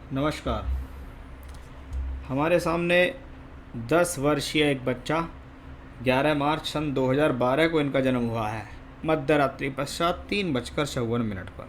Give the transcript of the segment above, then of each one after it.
नमस्कार। हमारे सामने 10 वर्षीय एक बच्चा 11 मार्च सन 2012 को इनका जन्म हुआ है, मध्य रात्रि पश्चात 3:54 पर।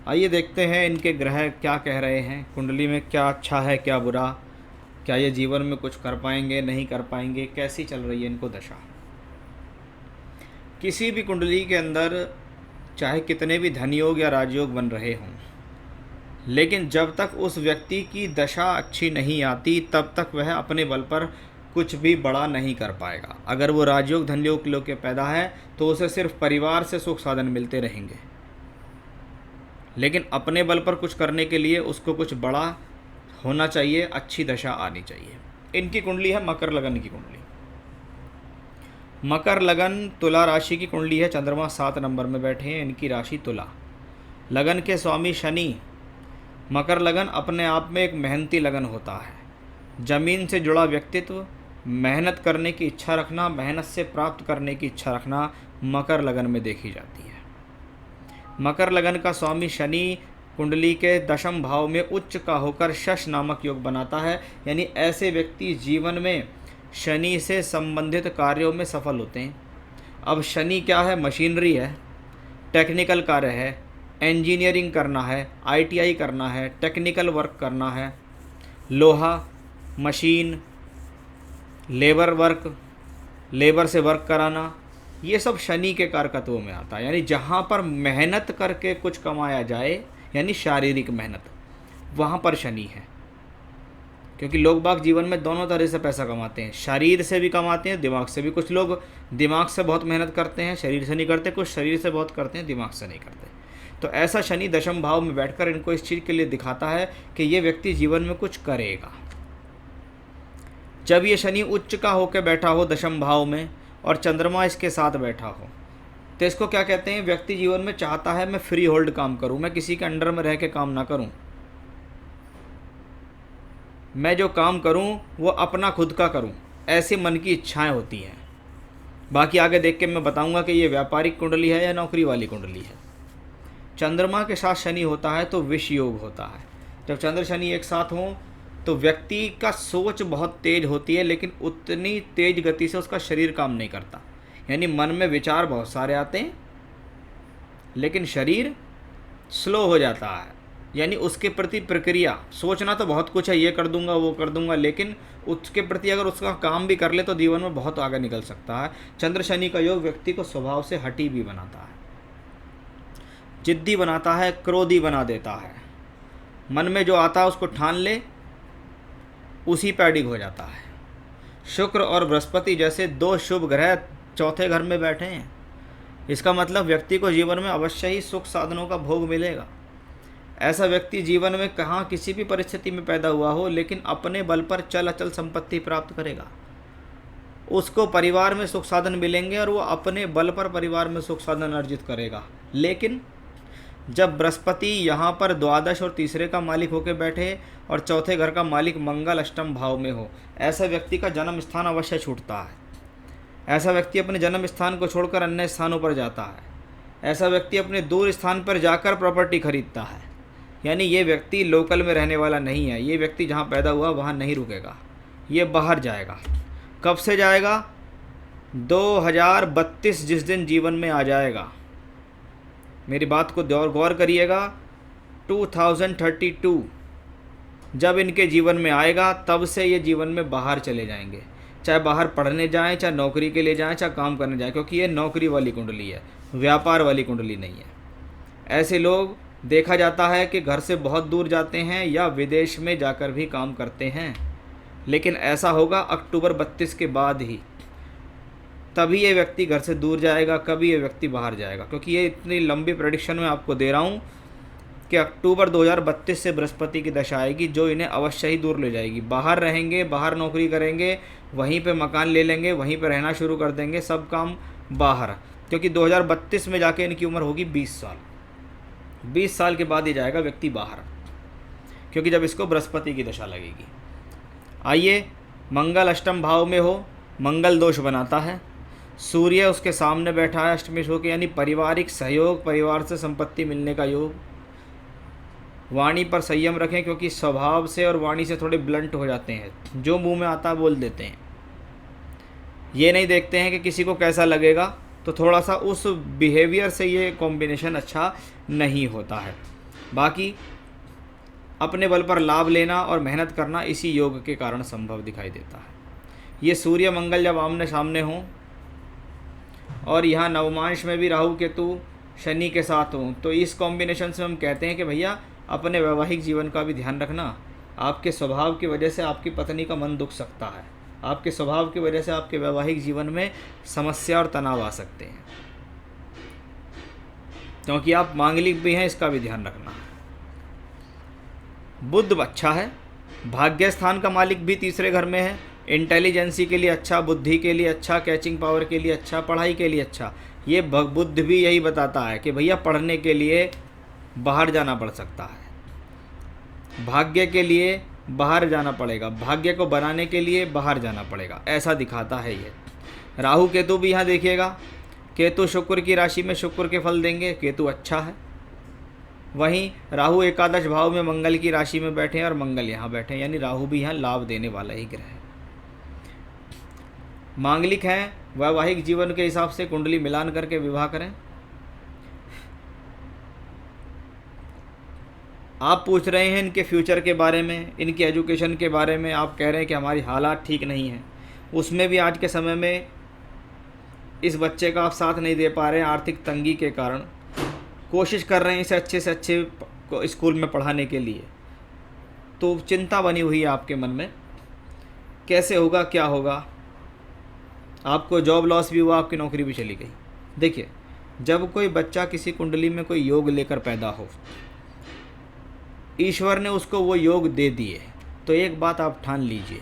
आइए देखते हैं इनके ग्रह क्या कह रहे हैं, कुंडली में क्या अच्छा है क्या बुरा, क्या ये जीवन में कुछ कर पाएंगे नहीं कर पाएंगे, कैसी चल रही है इनको दशा। किसी भी कुंडली के अंदर चाहे कितने भी धनयोग या राजयोग बन रहे हों, लेकिन जब तक उस व्यक्ति की दशा अच्छी नहीं आती तब तक वह अपने बल पर कुछ भी बड़ा नहीं कर पाएगा। अगर वो राजयोग धनयोग लोग के पैदा है तो उसे सिर्फ परिवार से सुख साधन मिलते रहेंगे, लेकिन अपने बल पर कुछ करने के लिए उसको कुछ बड़ा होना चाहिए, अच्छी दशा आनी चाहिए। इनकी कुंडली है मकर लगन की कुंडली। मकर लगन तुला राशि की कुंडली है। चंद्रमा 7 नंबर में बैठे हैं, इनकी राशि तुला। लगन के स्वामी शनि। मकर लगन अपने आप में एक मेहनती लगन होता है। जमीन से जुड़ा व्यक्तित्व, मेहनत करने की इच्छा रखना, मेहनत से प्राप्त करने की इच्छा रखना मकर लगन में देखी जाती है। मकर लगन का स्वामी शनि कुंडली के दशम भाव में उच्च का होकर शश नामक योग बनाता है, यानी ऐसे व्यक्ति जीवन में शनि से संबंधित कार्यों में सफल होते हैं। अब शनि क्या है? मशीनरी है, टेक्निकल कार्य है, इंजीनियरिंग करना है, आईटीआई करना है, टेक्निकल वर्क करना है, लोहा, मशीन, लेबर वर्क, लेबर से वर्क कराना, ये सब शनि के कारकत्वों में आता है। यानी जहाँ पर मेहनत करके कुछ कमाया जाए, यानी शारीरिक मेहनत, वहाँ पर शनि है। क्योंकि लोग बाग जीवन में दोनों तरह से पैसा कमाते हैं, शरीर से भी कमाते हैं, दिमाग से भी। कुछ लोग दिमाग से बहुत मेहनत करते हैं, शरीर से नहीं करते। कुछ शरीर से बहुत करते हैं, दिमाग से नहीं करते। तो ऐसा शनि दशम भाव में बैठकर इनको इस चीज़ के लिए दिखाता है कि ये व्यक्ति जीवन में कुछ करेगा। जब ये शनि उच्च का होकर बैठा हो दशम भाव में और चंद्रमा इसके साथ बैठा हो, तो इसको क्या कहते हैं? व्यक्ति जीवन में चाहता है मैं फ्री होल्ड काम करूं, मैं किसी के अंडर में रह के काम ना करूं, मैं जो काम करूं वो अपना खुद का करूं, ऐसी मन की इच्छाएं होती हैं। बाकी आगे देख के मैं बताऊंगा कि ये व्यापारिक कुंडली है या नौकरी वाली कुंडली है। चंद्रमा के साथ शनि होता है तो विष योग होता है। जब चंद्र शनि एक साथ हों तो व्यक्ति का सोच बहुत तेज होती है, लेकिन उतनी तेज गति से उसका शरीर काम नहीं करता। यानी मन में विचार बहुत सारे आते हैं, लेकिन शरीर स्लो हो जाता है। यानी उसके प्रति प्रक्रिया, सोचना तो बहुत कुछ है, ये कर दूंगा वो कर दूंगा, लेकिन उसके प्रति अगर उसका काम भी कर ले तो जीवन में बहुत आगे निकल सकता है। चंद्र शनि का योग व्यक्ति को स्वभाव से हठी भी बनाता है, जिद्दी बनाता है, क्रोधी बना देता है। मन में जो आता है उसको ठान ले, उसी पर अडिग हो जाता है। शुक्र और बृहस्पति जैसे दो शुभ ग्रह चौथे घर में बैठे हैं, इसका मतलब व्यक्ति को जीवन में अवश्य ही सुख साधनों का भोग मिलेगा। ऐसा व्यक्ति जीवन में कहाँ किसी भी परिस्थिति में पैदा हुआ हो, लेकिन अपने बल पर चल अचल संपत्ति प्राप्त करेगा। उसको परिवार में सुख साधन मिलेंगे और वो अपने बल पर परिवार में सुख साधन अर्जित करेगा। लेकिन जब बृहस्पति यहाँ पर द्वादश और तीसरे का मालिक होकर बैठे और चौथे घर का मालिक मंगल अष्टम भाव में हो, ऐसा व्यक्ति का जन्म स्थान अवश्य छूटता है। ऐसा व्यक्ति अपने जन्म स्थान को छोड़कर अन्य स्थानों पर जाता है। ऐसा व्यक्ति अपने दूर स्थान पर जाकर प्रॉपर्टी खरीदता है। यानी ये व्यक्ति लोकल में रहने वाला नहीं है। ये व्यक्ति जहाँ पैदा हुआ वहाँ नहीं रुकेगा, ये बाहर जाएगा। कब से जाएगा? 2032 जिस दिन जीवन में आ जाएगा, मेरी बात को गौर करिएगा, 2032 जब इनके जीवन में आएगा तब से ये जीवन में बाहर चले जाएंगे। चाहे बाहर पढ़ने जाएं, चाहे नौकरी के लिए जाएं, चाहे काम करने जाएं, क्योंकि ये नौकरी वाली कुंडली है, व्यापार वाली कुंडली नहीं है। ऐसे लोग देखा जाता है कि घर से बहुत दूर जाते हैं या विदेश में जाकर भी काम करते हैं, लेकिन ऐसा होगा अक्टूबर 32 के बाद ही, तभी ये व्यक्ति घर से दूर जाएगा, कभी ये व्यक्ति बाहर जाएगा। क्योंकि ये इतनी लंबी प्रेडिक्शन मैं आपको दे रहा हूँ कि अक्टूबर 2032 से बृहस्पति की दशा आएगी, जो इन्हें अवश्य ही दूर ले जाएगी। बाहर रहेंगे, बाहर नौकरी करेंगे, वहीं पे मकान ले लेंगे, वहीं पे रहना शुरू कर देंगे, सब काम बाहर। क्योंकि 2032 में जाके इनकी उम्र होगी 20 साल। 20 साल के बाद ही जाएगा व्यक्ति बाहर, क्योंकि जब इसको बृहस्पति की दशा लगेगी। आइए, मंगल अष्टम भाव में हो, मंगल दोष बनाता है। सूर्य उसके सामने बैठा है अष्टमेश होकर, यानी पारिवारिक सहयोग, परिवार से संपत्ति मिलने का योग। वाणी पर संयम रखें, क्योंकि स्वभाव से और वाणी से थोड़े ब्लंट हो जाते हैं, जो मुंह में आता है बोल देते हैं। ये नहीं देखते हैं कि किसी को कैसा लगेगा, तो थोड़ा सा उस बिहेवियर से ये कॉम्बिनेशन अच्छा नहीं होता है। बाकी अपने बल पर लाभ लेना और मेहनत करना इसी योग के कारण संभव दिखाई देता है। ये सूर्य मंगल जब आमने सामने हों और यहाँ नवमांश में भी राहु केतु शनि के साथ हों, तो इस कॉम्बिनेशन से हम कहते हैं कि भैया अपने वैवाहिक जीवन का भी ध्यान रखना। आपके स्वभाव की वजह से आपकी पत्नी का मन दुख सकता है, आपके स्वभाव की वजह से आपके वैवाहिक जीवन में समस्या और तनाव आ सकते हैं, क्योंकि आप मांगलिक भी हैं, इसका भी ध्यान रखना है। बुध अच्छा है, भाग्य स्थान का मालिक भी तीसरे घर में है, इंटेलिजेंसी के लिए अच्छा, बुद्धि के लिए अच्छा, कैचिंग पावर के लिए अच्छा, पढ़ाई के लिए अच्छा। ये बुध भी यही बताता है कि भैया पढ़ने के लिए बाहर जाना पड़ सकता है, भाग्य के लिए बाहर जाना पड़ेगा, भाग्य को बनाने के लिए बाहर जाना पड़ेगा, ऐसा दिखाता है ये। राहु केतु भी यहाँ देखिएगा, केतु शुक्र की राशि में शुक्र के फल देंगे, केतु अच्छा है। वहीं राहु एकादश भाव में मंगल की राशि में बैठे हैं और मंगल यहाँ बैठे हैं, यानी राहु भी यहाँ लाभ देने वाला ही ग्रह है। मांगलिक हैं, वैवाहिक जीवन के हिसाब से कुंडली मिलान करके विवाह करें। आप पूछ रहे हैं इनके फ्यूचर के बारे में, इनके एजुकेशन के बारे में, आप कह रहे हैं कि हमारी हालात ठीक नहीं हैं, उसमें भी आज के समय में इस बच्चे का आप साथ नहीं दे पा रहे हैं आर्थिक तंगी के कारण, कोशिश कर रहे हैं इसे अच्छे से अच्छे स्कूल में पढ़ाने के लिए, तो चिंता बनी हुई है आपके मन में, कैसे होगा, क्या होगा। आपको जॉब लॉस भी हुआ, आपकी नौकरी भी चली गई। देखिए, जब कोई बच्चा किसी कुंडली में कोई योग लेकर पैदा हो, ईश्वर ने उसको वो योग दे दिए, तो एक बात आप ठान लीजिए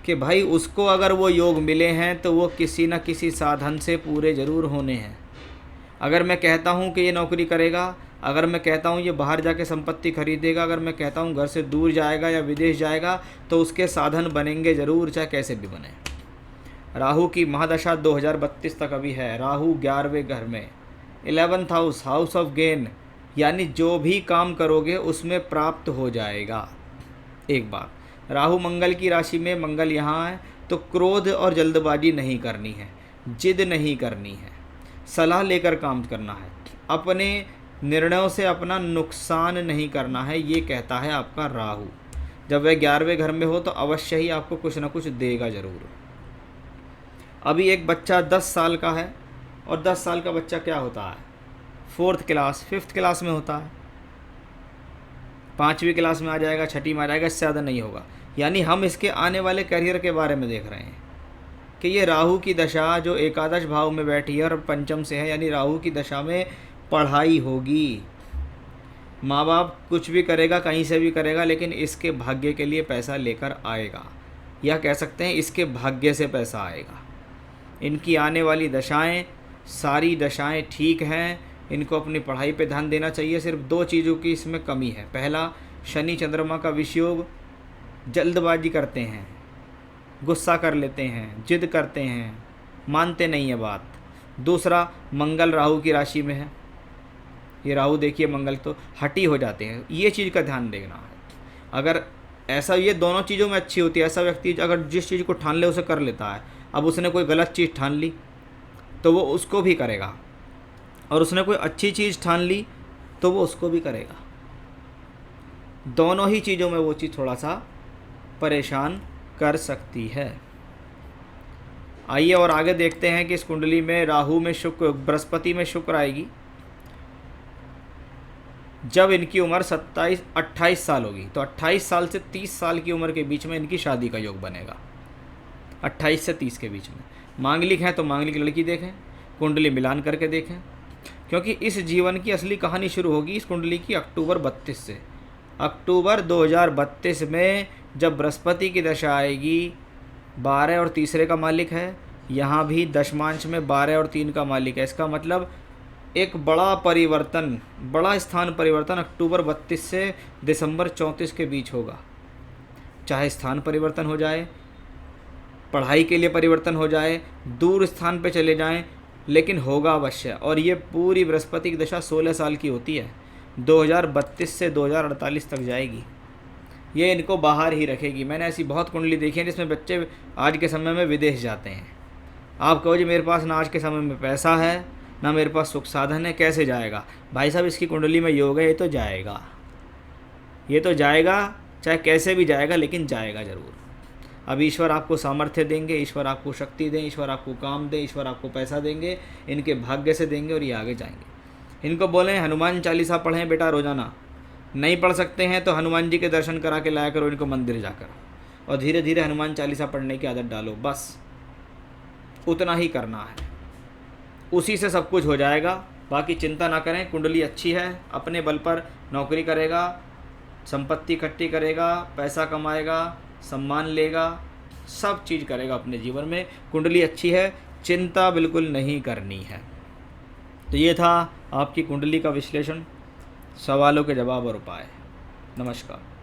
कि भाई उसको अगर वो योग मिले हैं तो वो किसी न किसी साधन से पूरे ज़रूर होने हैं। अगर मैं कहता हूँ कि ये नौकरी करेगा, अगर मैं कहता हूँ ये बाहर जाके संपत्ति खरीदेगा, अगर मैं कहता हूँ घर से दूर जाएगा या विदेश जाएगा, तो उसके साधन बनेंगे ज़रूर, चाहे कैसे भी बने। राहु की महादशा 2032 तक अभी है। राहु 11वें घर में, 11th house, house of gain, यानी जो भी काम करोगे उसमें प्राप्त हो जाएगा। एक बार राहु मंगल की राशि में, मंगल यहाँ है, तो क्रोध और जल्दबाजी नहीं करनी है, जिद नहीं करनी है, सलाह लेकर काम करना है, अपने निर्णयों से अपना नुकसान नहीं करना है, ये कहता है आपका राहु। जब वह 11वें घर में हो तो अवश्य ही आपको कुछ ना कुछ देगा ज़रूर। अभी एक बच्चा 10 साल का है, और 10 साल का बच्चा क्या होता है, 4th क्लास 5th क्लास में होता है, 5वीं क्लास में आ जाएगा, 6ठी में आ जाएगा, इससे ज़्यादा नहीं होगा। यानी हम इसके आने वाले करियर के बारे में देख रहे हैं कि ये राहु की दशा जो एकादश भाव में बैठी है और पंचम से है, यानी राहु की दशा में पढ़ाई होगी। माँ बाप कुछ भी करेगा, कहीं से भी करेगा, लेकिन इसके भाग्य के लिए पैसा लेकर आएगा, या कह सकते हैं इसके भाग्य से पैसा आएगा। इनकी आने वाली दशाएं, सारी दशाएं ठीक हैं, इनको अपनी पढ़ाई पे ध्यान देना चाहिए। सिर्फ 2 चीज़ों की इसमें कमी है। पहला, शनि चंद्रमा का विषयोग, जल्दबाजी करते हैं, गुस्सा कर लेते हैं, जिद करते हैं, मानते नहीं है बात। दूसरा, मंगल राहु की राशि में है, ये राहु देखिए मंगल, तो हटी हो जाते हैं, ये चीज़ का ध्यान देना है। अगर ऐसा, ये दोनों चीज़ों में अच्छी होती है। ऐसा व्यक्ति अगर जिस चीज़ को ठान ले उसे कर लेता है। अब उसने कोई गलत चीज़ ठान ली तो वो उसको भी करेगा, और उसने कोई अच्छी चीज़ ठान ली तो वो उसको भी करेगा। दोनों ही चीज़ों में वो चीज़ थोड़ा सा परेशान कर सकती है। आइए और आगे देखते हैं कि इस कुंडली में राहु में शुक्र, बृहस्पति में शुक्र आएगी जब इनकी उम्र 28 साल होगी, तो 28 साल से 30 साल की उम्र के बीच में इनकी शादी का योग बनेगा। 28 से 30 के बीच में मांगलिक हैं तो मांगलिक लड़की देखें, कुंडली मिलान करके देखें, क्योंकि इस जीवन की असली कहानी शुरू होगी इस कुंडली की अक्टूबर 32 से। अक्टूबर 2032 में जब बृहस्पति की दशा आएगी, 12 और तीसरे का मालिक है, यहाँ भी दशमांश में 12 और 3 का मालिक है। इसका मतलब एक बड़ा परिवर्तन, बड़ा स्थान परिवर्तन अक्टूबर 32 से दिसंबर 34 के बीच होगा। चाहे स्थान परिवर्तन हो जाए, पढ़ाई के लिए परिवर्तन हो जाए, दूर स्थान पे चले जाएं, लेकिन होगा अवश्य। और ये पूरी बृहस्पति की दशा 16 साल की होती है। 2032 से 2048 तक जाएगी। ये इनको बाहर ही रखेगी। मैंने ऐसी बहुत कुंडली देखी है जिसमें बच्चे आज के समय में विदेश जाते हैं। आप कहो जी मेरे पास ना आज के समय में पैसा है ना मेरे पास सुख साधन है, कैसे जाएगा? भाई साहब इसकी कुंडली में योग है, ये तो जाएगा, ये तो जाएगा, चाहे कैसे भी जाएगा लेकिन जाएगा ज़रूर। अब ईश्वर आपको सामर्थ्य देंगे, ईश्वर आपको शक्ति दें, ईश्वर आपको काम दें, ईश्वर आपको पैसा देंगे, इनके भाग्य से देंगे और ये आगे जाएंगे। इनको बोलें हनुमान चालीसा पढ़ें बेटा रोज़ाना, नहीं पढ़ सकते हैं तो हनुमान जी के दर्शन करा के लाया करो इनको मंदिर जाकर, और धीरे धीरे हनुमान चालीसा पढ़ने की आदत डालो। बस उतना ही करना है, उसी से सब कुछ हो जाएगा। बाकी चिंता ना करें, कुंडली अच्छी है, अपने बल पर नौकरी करेगा, संपत्ति इकट्ठी करेगा, पैसा कमाएगा, सम्मान लेगा, सब चीज़ करेगा अपने जीवन में। कुंडली अच्छी है, चिंता बिल्कुल नहीं करनी है। तो ये था आपकी कुंडली का विश्लेषण, सवालों के जवाब और उपाय। नमस्कार।